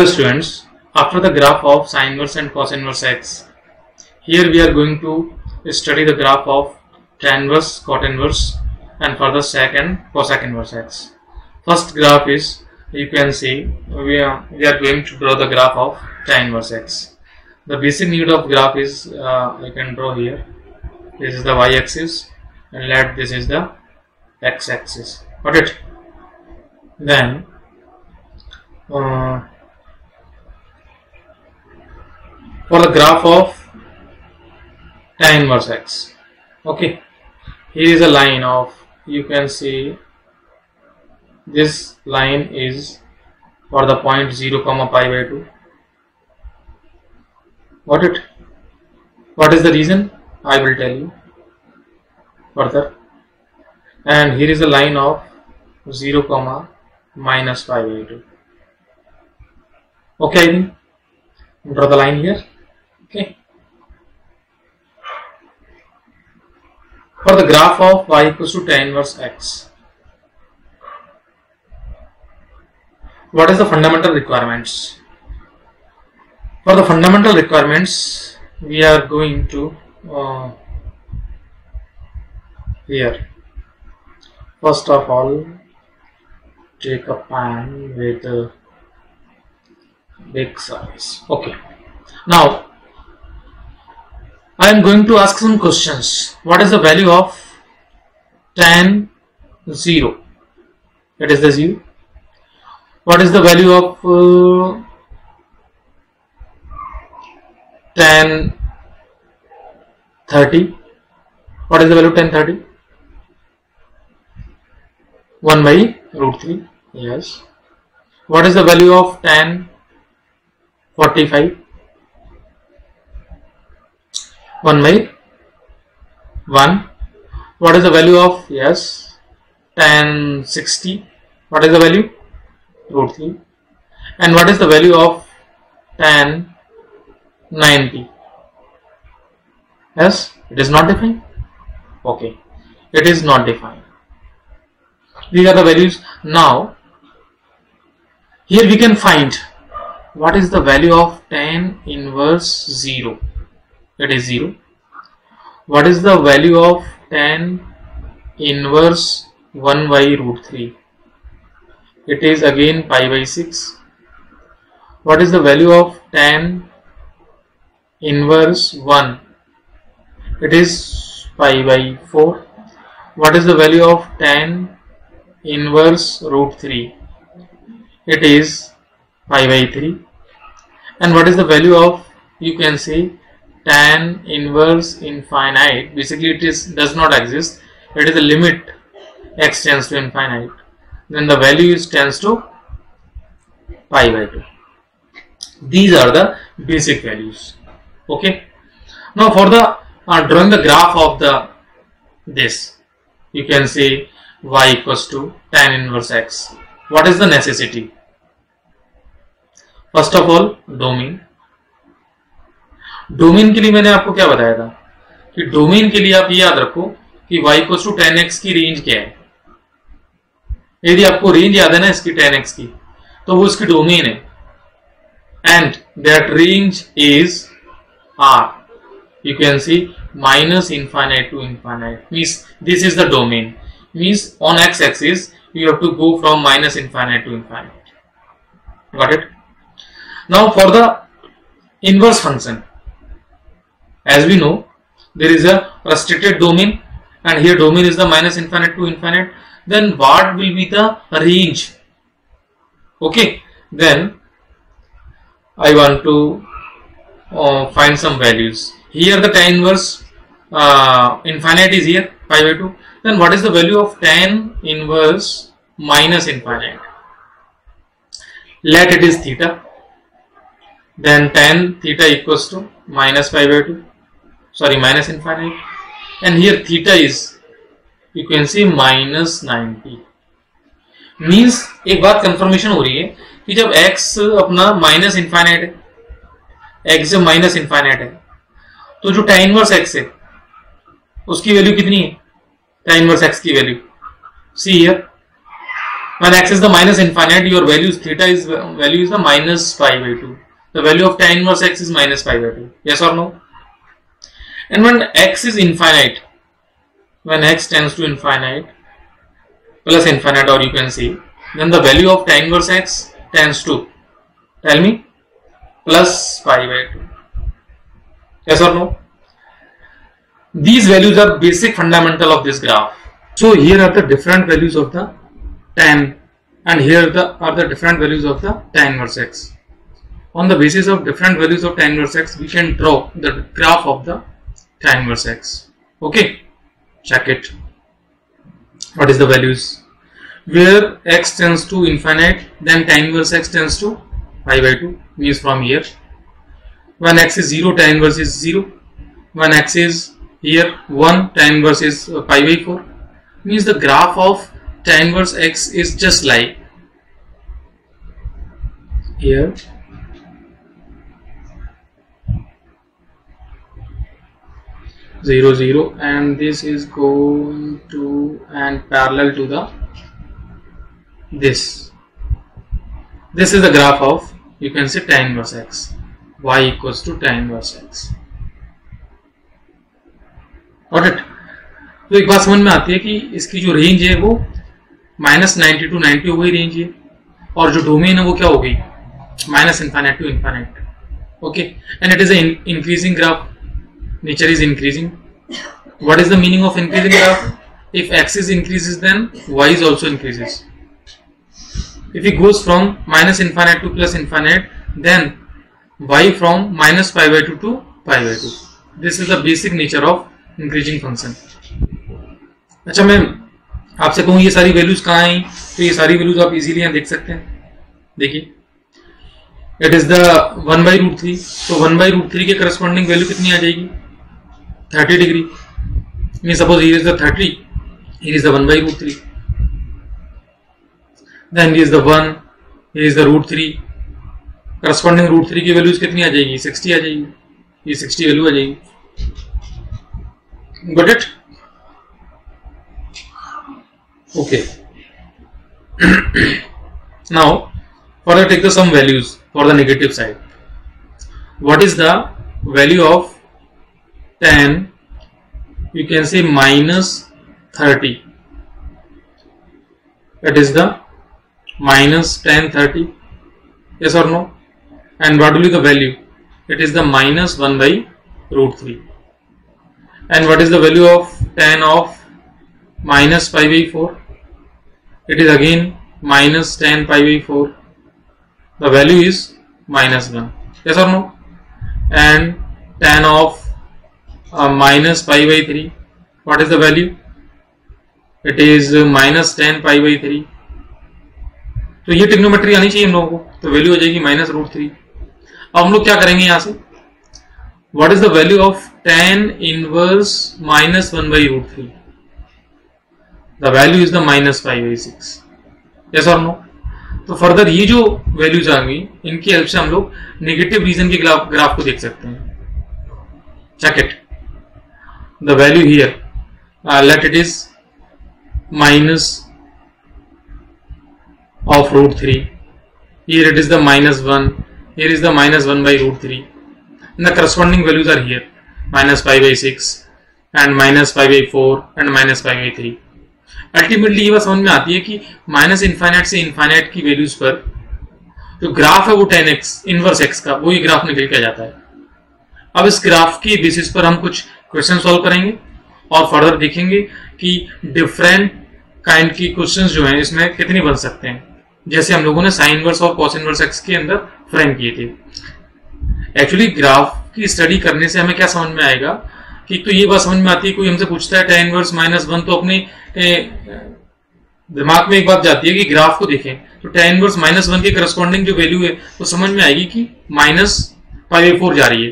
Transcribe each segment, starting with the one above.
Hello students, after the graph of sine inverse and cos inverse x, here we are going to study the graph of tan inverse, cot inverse and further sec and cosec inverse x. First graph is, you can see, we are going to draw the graph of tan inverse x. The basic need of graph is, you can draw here, this is the y axis and let this is the x axis. Got it? Then for the graph of tan inverse x, okay, here is a line of, you can see this line is for the point 0 comma pi by 2. Got it? What is the reason? I will tell you further. And here is a line of 0 comma minus pi by 2. Okay, I think draw the line here. Okay. For the graph of y equals to tan inverse x, what is the fundamental requirements? For the fundamental requirements, we are going to here. First of all, take a pan with a big size. Okay. Now, I am going to ask some questions. What is the value of tan 0? That is the 0. What is the value of tan 30? What is the value of tan 30? 1 by root 3. Yes. What is the value of tan 45? 1 by 1. What is the value of, yes, tan 60? What is the value? Root 3. And what is the value of tan 90? Yes, it is not defined. Okay, it is not defined. These are the values. Now, here we can find what is the value of tan inverse 0. It is 0. What is the value of tan inverse 1 by root 3? It is again pi by 6. What is the value of tan inverse 1? It is pi by 4. What is the value of tan inverse root 3? It is pi by 3. And what is the value of, you can say, tan inverse infinite? Basically it does not exist. It is a limit x tends to infinite. Then the value is tends to pi by 2. These are the basic values. Okay. Now for the drawing the graph of this, you can say y equals to tan inverse x. What is the necessity? First of all, domain. Domain के लिए मैंने आपको क्या बताया था कि domain के लिए आप ये याद रखो कि y equals to tan x की रेंज क्या है. यदि आपको रेंज याद है ना इसकी tan x की, तो वो इसकी डोमेन है. And that range is r. You can see minus infinite to infinite. Means this is the domain. Means on x-axis you have to go from minus infinite to infinite. Got it? Now for the inverse function, as we know, there is a restricted domain and here domain is the minus infinite to infinite. Then what will be the range? Okay, then I want to find some values. Here the tan inverse infinite is here, pi by 2. Then what is the value of tan inverse minus infinite? Let it is theta. Then tan theta equals to minus pi by 2. Sorry, minus infinite. And here theta is, you can see, minus 90. Means एक बात confirmation हो रही है कि जब x अपना minus infinite है, x जब माइनस इनफाइनाइट है, तो जो tan इनवर्स x है उसकी वैल्यू कितनी है? tan इनवर्स x की value, see here When x is the minus infinite, your value is theta is value is the minus pi by 2. The value of tan inverse x is minus pi by 2. Yes or no? And when x is infinite, when x tends to infinite plus infinite, or you can see, then the value of tan inverse x tends to, tell me, plus pi by 2. Yes or no? These values are basic fundamental of this graph. So here are the different values of the tan, and here are the different values of the tan inverse x. On the basis of different values of tan inverse x, we can draw the graph of the tan inverse x. Okay, check it. What is the values? Where x tends to infinite, then tan inverse x tends to pi by 2, means from here. When x is 0, tan inverse is 0. When x is here 1, tan inverse is pi by 4. Means the graph of tan inverse x is just like here. Zero, 0, and this is going to and parallel to the this. This is the graph of, you can say, tan inverse x. Y equals to tan inverse x. Got it? तो एक बात समझ में आती है कि इसकी जो रेंज है वो -90 to 90 हो गई रेंज है, और जो डोमेन है वो क्या हो गई, minus infinite to infinite. Okay, and it is a increasing graph. Nature is increasing. What is the meaning of increasing graph? If x is increases, then y is also increases. If it goes from minus infinite to plus infinite, then y from minus pi by 2 to pi by 2. This is the basic nature of increasing function. अच्छा, मैं आपसे कहूँ ये सारी values कहाँ आई, तो ये सारी वैल्यूज आप इजीली यहाँ देख सकते हैं. देखिए, इट इज द 1/√3. तो 1/√3 के करस्पॉन्डिंग वैल्यू कितनी आ जाएगी, 30 degree. Mean suppose here is the 30, here is the 1/√3, then here is the 1, here is the √3. Corresponding √3 की वैल्यूज कितनी आ जाएगी, 60 आ जाएगी. ये 60 वैल्यू आ जाएगी. Got it? Okay. Now further take the some values for the negative side. What is the value of tan? You can say -30. It is the minus tan 30. Yes or no? And what will be the value? It is the minus 1/√3. And what is the value of tan of minus pi by 4? It is again minus tan pi by 4. The value is -1. Yes or no? And tan of minus pi by 3. What is the value? It is minus tan pi by 3. तो ये trigonometry आनी चाहिए हम लोगों को. तो value हो जाएगी -√3. अब हम लोग क्या करेंगे यहाँ से? What is the value of tan inverse minus 1/√3? The value is the minus pi by 6. Yes or no? तो फर्दर ये जो वैल्यूज आ गई, इनकी हेल्प से हम लोग नेगेटिव रीजन के ग्राफ को देख सकते हैं. Check it. The value here, let it is minus of √3. Here it is the -1. Here is the -1/√3. And the corresponding values are here, minus pi by 6 and minus pi by 4 and minus pi by 3. Ultimately ये बात समझ में आती है कि minus infinite से infinite की values पर जो ग्राफ है वो tan x इनवर्स x का वो ही ग्राफ निकल के आ जाता है. अब इस ग्राफ की बेसिस पर हम कुछ क्वेश्चन सॉल्व करेंगे और फर्दर देखेंगे कि डिफरेंट काइंड की क्वेश्चंस जो हैं इसमें कितनी बन सकते हैं, जैसे हम लोगों ने साइन इनवर्स और कॉस इनवर्स x के अंदर फ्रेम किए थे. एक्चुअली ग्राफ की स्टडी करने से हमें क्या समझ में आएगा कि तो ये बात समझ में आती है, कोई हमसे पूछता है tan इनवर्स -1, तो अपने दिमाग में एक बात जाती है कि ग्राफ को देखें तो tan इनवर्स -1 के करस्पॉन्डिंग जो वैल्यू है वो समझ में आएगी कि -π/4 जा रही है.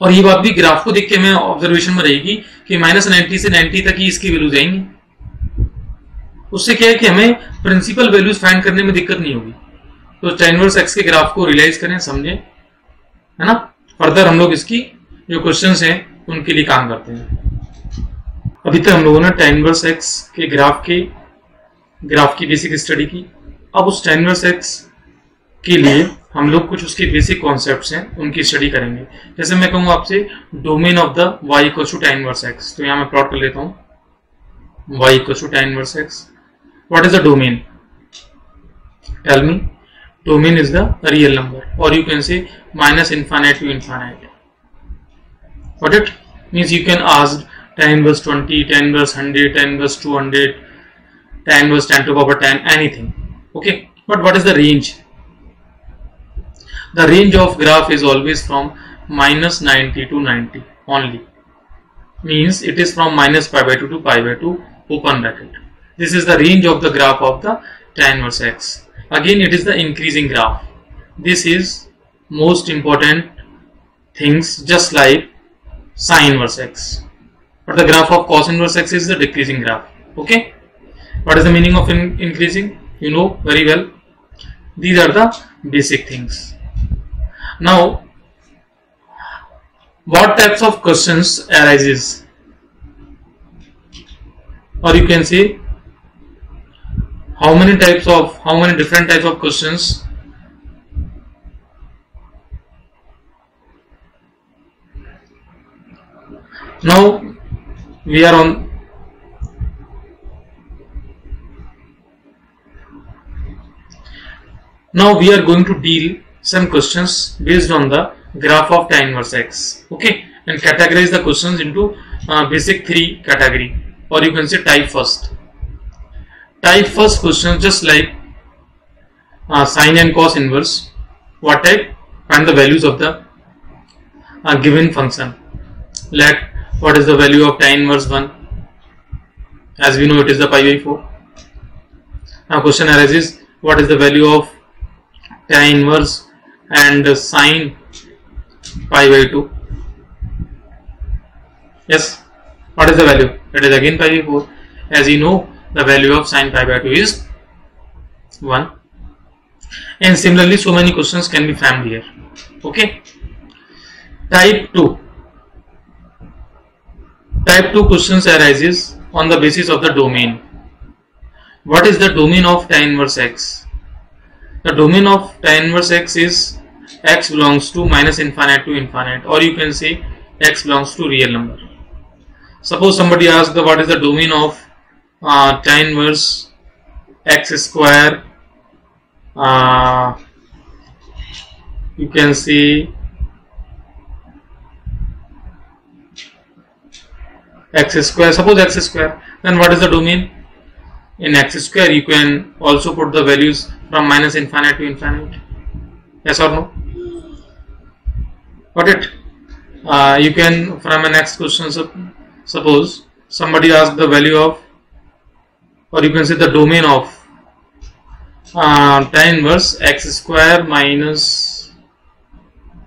और ये बात भी ग्राफ को देख के हमें ऑब्जर्वेशन में रहेगी कि -90 से 90 तक ही इसकी वैल्यूज आएंगी. उससे क्या है कि हमें प्रिंसिपल वैल्यूज फाइंड करने में दिक्कत नहीं होगी. तो tan इनवर्स x के ग्राफ को रियलाइज करें, समझें, है ना. फर्दर हम लोग इसकी जो क्वेश्चंस हैं उनके लिए काम करते हैं. अभी तक हम लोगों ने tan इनवर्स x के ग्राफ के ग्राफ की बेसिक स्टडी की। अब उस tan इनवर्स x के लिए हम लोग कुछ उसके बेसिक कॉन्सेप्ट्स हैं उनकी स्टडी करेंगे। जैसे मैं कहूँ आपसे domain of the y equals to tan inverse x, तो यहाँ मैं प्लॉट कर लेता हूँ y equals to tan inverse x। What is the domain? Tell me. Domain is the real number, और you can say minus infinite to infinite. What it means, you can ask tan inverse 20, tan inverse 100, tan inverse 200, tan inverse 10 to the power 10, anything. Okay, but what is the range? The range of graph is always from minus 90 to 90 only. Means it is from minus pi by 2 to pi by 2 open bracket. This is the range of the graph of the tan inverse x. Again, it is the increasing graph. This is most important things, just like sin inverse x. But the graph of cos inverse x is the decreasing graph. Okay. What is the meaning of increasing? You know very well. These are the basic things. Now, what types of questions arises, or you can say how many different types of questions now we are on. Now we are going to deal some questions based on the graph of tan inverse x. Okay, and categorize the questions into basic 3 category, or you can say type first. Type first questions, just like sin and cos inverse. What type? Find the values of the given function. Let what is the value of tan inverse 1? As we know, it is the pi by 4. Now question arises, what is the value of tan inverse and sin pi by 2? Yes, what is the value? It is again pi by 4. As you know, the value of sin pi by 2 is 1. And similarly, so many questions can be framed here. Okay. Type 2. Type 2 questions arises on the basis of the domain. What is the domain of tan inverse x? The domain of tan inverse x is x belongs to minus infinite to infinite, or you can say x belongs to real number. Suppose somebody asks what is the domain of tan inverse x square, you can see x square, suppose x square, then what is the domain? In x square you can also put the values from minus infinite to infinite. Yes or no? Got it? You can, from a next question, suppose somebody asks the value of, or you can say the domain of tan inverse x square minus,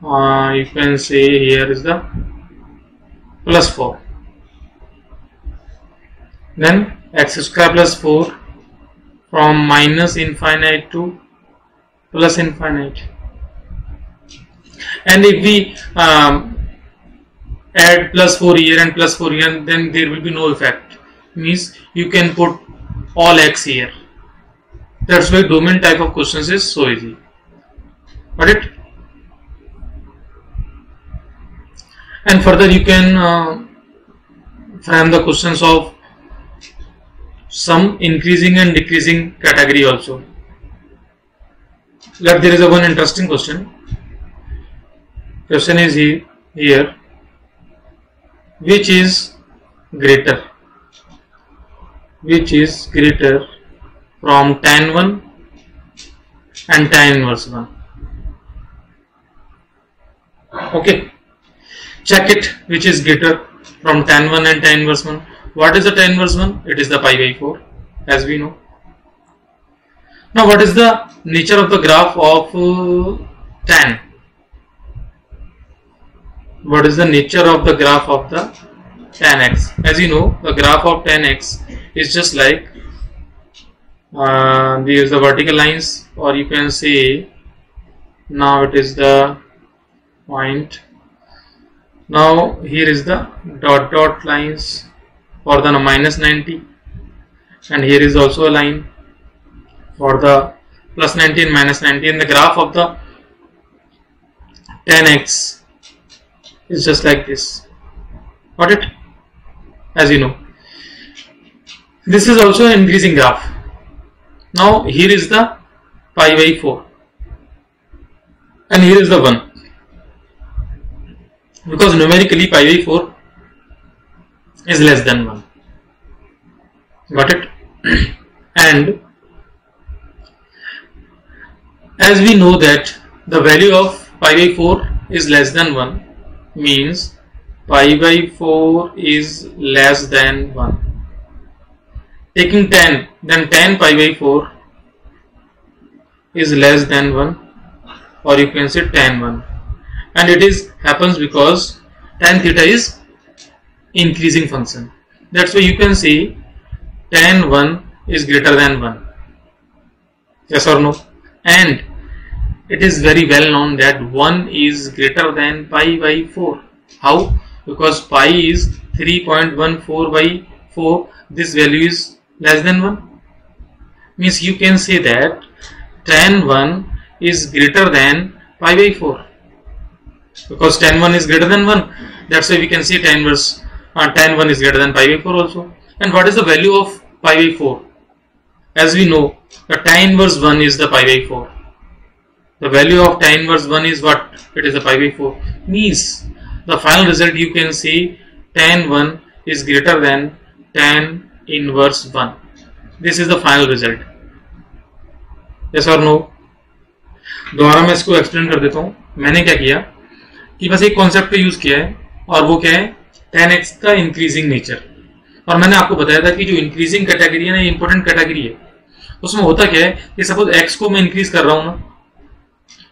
you can say here is the plus 4. Then x square plus 4 from minus infinite to plus infinite. And if we add plus 4 here and plus 4 here, then there will be no effect. Means you can put all x here. That's why domain type of questions is so easy. Got it? And further you can frame the questions of some increasing and decreasing category also. Like there is a one interesting question. Question is here. Which is greater? Which is greater from tan 1 and tan inverse 1? Okay. Check it. Which is greater from tan 1 and tan inverse 1? What is the tan inverse 1? It is the pi by 4, as we know. Now what is the nature of the graph of tan? What is the nature of the graph of the tan x? As you know, the graph of tan x is just like these the vertical lines, or you can say now it is the point. Now here is the dot lines for the minus 90, and here is also a line, for the plus 90 and minus 90, and the graph of the tan x is just like this. Got it? As you know, this is also an increasing graph. Now here is the pi by 4 and here is the 1, because numerically pi by 4 is less than 1. Got it? And as we know that the value of pi by 4 is less than 1, means pi by 4 is less than 1. Taking tan, then tan pi by 4 is less than 1, or you can say tan 1, and it is happens because tan theta is increasing function. That's why you can say tan 1 is greater than 1. Yes or no? And it is very well known that 1 is greater than pi by 4. How? Because pi is 3.14 by 4. This value is less than 1. Means you can say that tan 1 is greater than pi by 4. Because tan 1 is greater than 1. That's why we can say tan 1 is greater than pi by 4 also. And what is the value of pi by 4? As we know, the tan inverse 1 is the pi by 4. The value of tan inverse 1 is what? It is the pi by 4. Means the final result you can say tan 1 is greater than tan inverse 1. This is the final result. Yes or no? दोबारा मैं इसको explain कर देता हूँ. मैंने क्या किया कि बस एक कॉन्सेप्ट पे यूज किया है, और वो क्या है? tan x का इंक्रीजिंग नेचर. और मैंने आपको बताया था कि जो इंक्रीजिंग कैटेगरी है ना, ये इंपॉर्टेंट कैटेगरी है. उसमें होता क्या है कि सपोज x को मैं इंक्रीज कर रहा हूँ ना,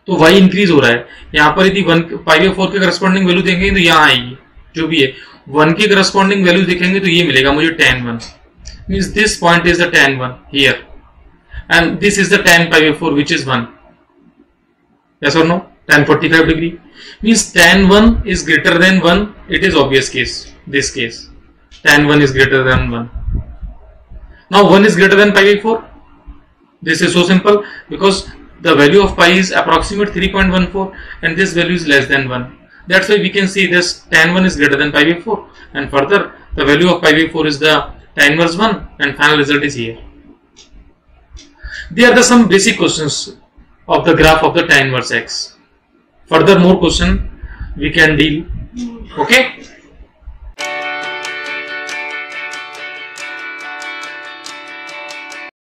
तो y इंक्रीज हो रहा है. यहाँ पर यदि 1 pi by 4 के करस्पॉन्डिंग वैल्यू देखेंगे तो यहाँ आएगी जो भी है. 1 के करस्पॉन्डिंग वैल्यू देखेंगे तो ये मिलेगा मुझे tan 1. Means this point is the tan 1 here, and this is the tan pi by 4 which is 1. Yes or no? Tan 45 degree. Means tan 1 is greater than 1. It is obvious case. This case. Tan 1 is greater than 1. Now 1 is greater than pi by 4. This is so simple because the value of pi is approximate 3.14 and this value is less than 1. That's why we can see this tan 1 is greater than pi by 4. And further, the value of pi by 4 is the tan inverse 1 and final result is here. There are some basic questions of the graph of the tan inverse x. Further more question we can deal. Okay.